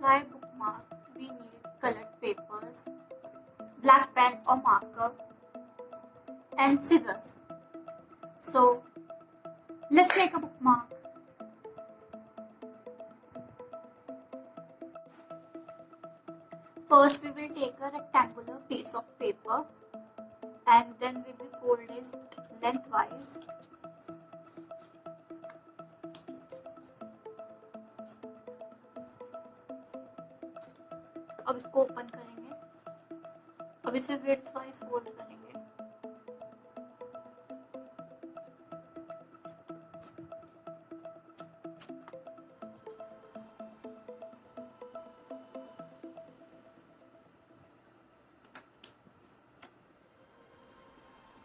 apply bookmark, we need colored papers, black pen or marker, and scissors. So let's make a bookmark. First we will take a rectangular piece of paper and then we will fold it lengthwise. अब इसको open करेंगे, अब इसे width wise fold करेंगे।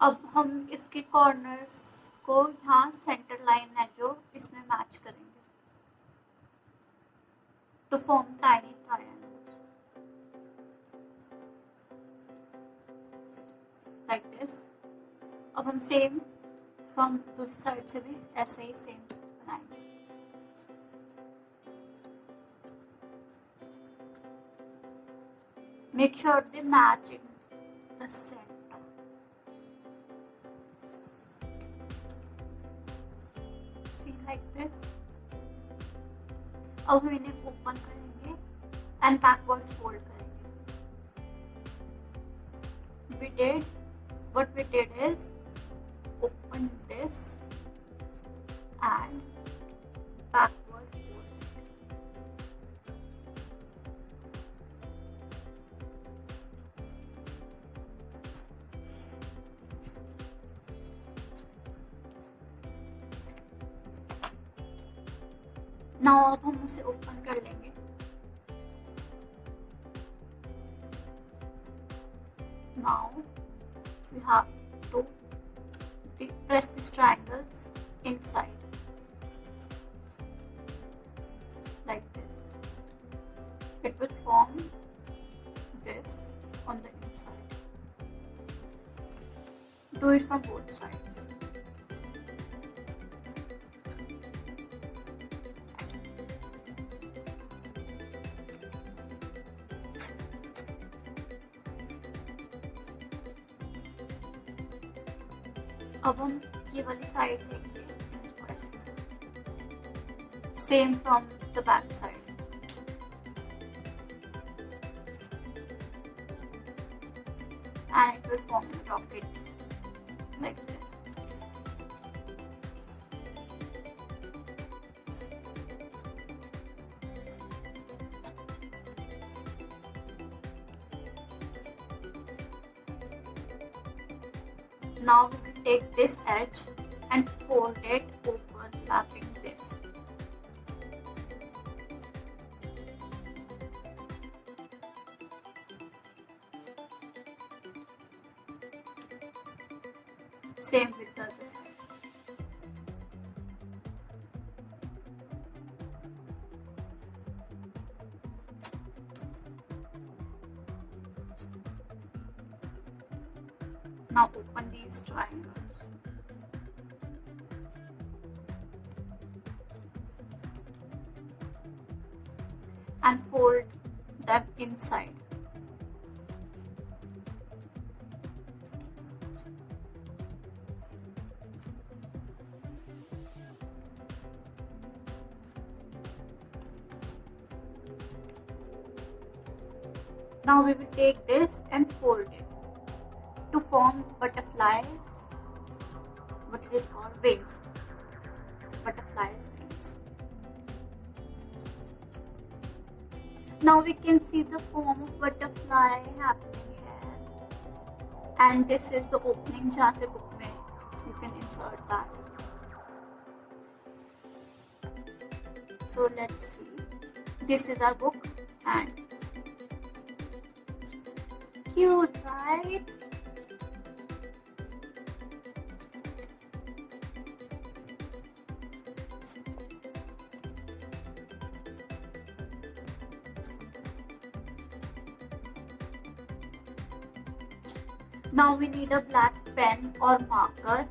अब हम इसके corners को यहाँ सेंटर लाइन है जो इसमें मैच करेंगे to form tiny triangle like this. अब हम सेम फ्रॉम दूसरी साइड से भी ऐसे ही सेम बनाएंगे। Make sure they match in the centre. Like this. अब हम इन्हें ओपन करेंगे एंड बैकवर्ड्स फोल्ड करेंगे। What we did is open this and backward fold. Now अब हम उसे ओपन कर लेंगे। Now we have to press these triangles inside like this. It will form this on the inside. Do it from both sides. अब हम ये वाली side लेंगे same from the back side. And it will form a rocket like this. Now we will take this edge and fold it overlapping this. Same with the other side. Now open these triangles. And fold them inside. Now we will take this and fold it to form butterflies, what it is called wings, butterflies wings. Now we can see the form of butterfly happening here, and this is the opening जहाँ से book में you can insert that. So let's see, this is our book and cute, right? Now we need a black pen or marker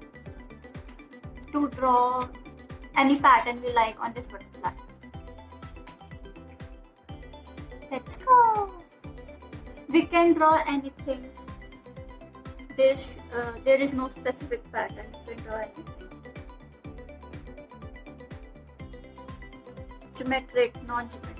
to draw any pattern we like on this butterfly. Let's go. We can draw anything. There is no specific pattern. You can draw anything. Geometric, non-geometric.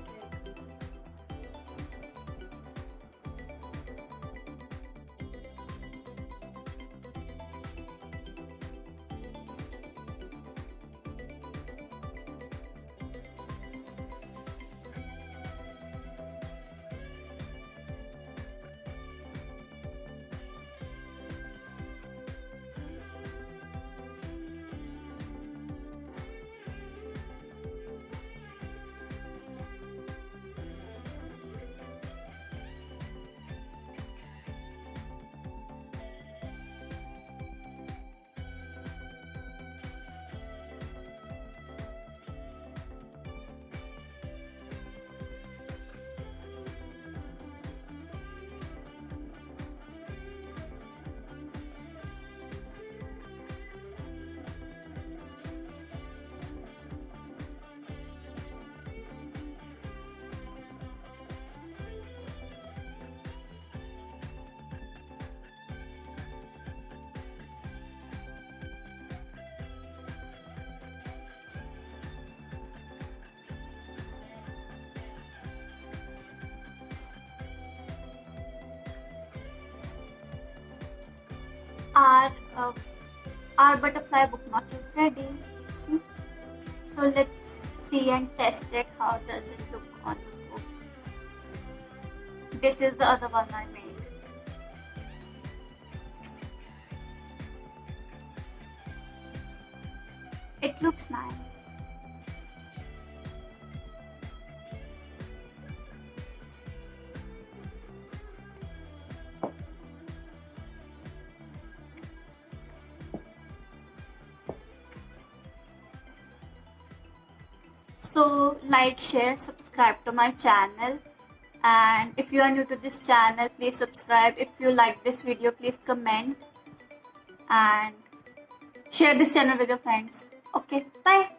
Our our butterfly bookmark is ready. So let's see and test it. How does it look on the book? This is the other one I made. It looks nice. So like, share, subscribe to my channel, and if you are new to this channel, please subscribe. If you like this video, please comment and share this channel with your friends. Okay, bye.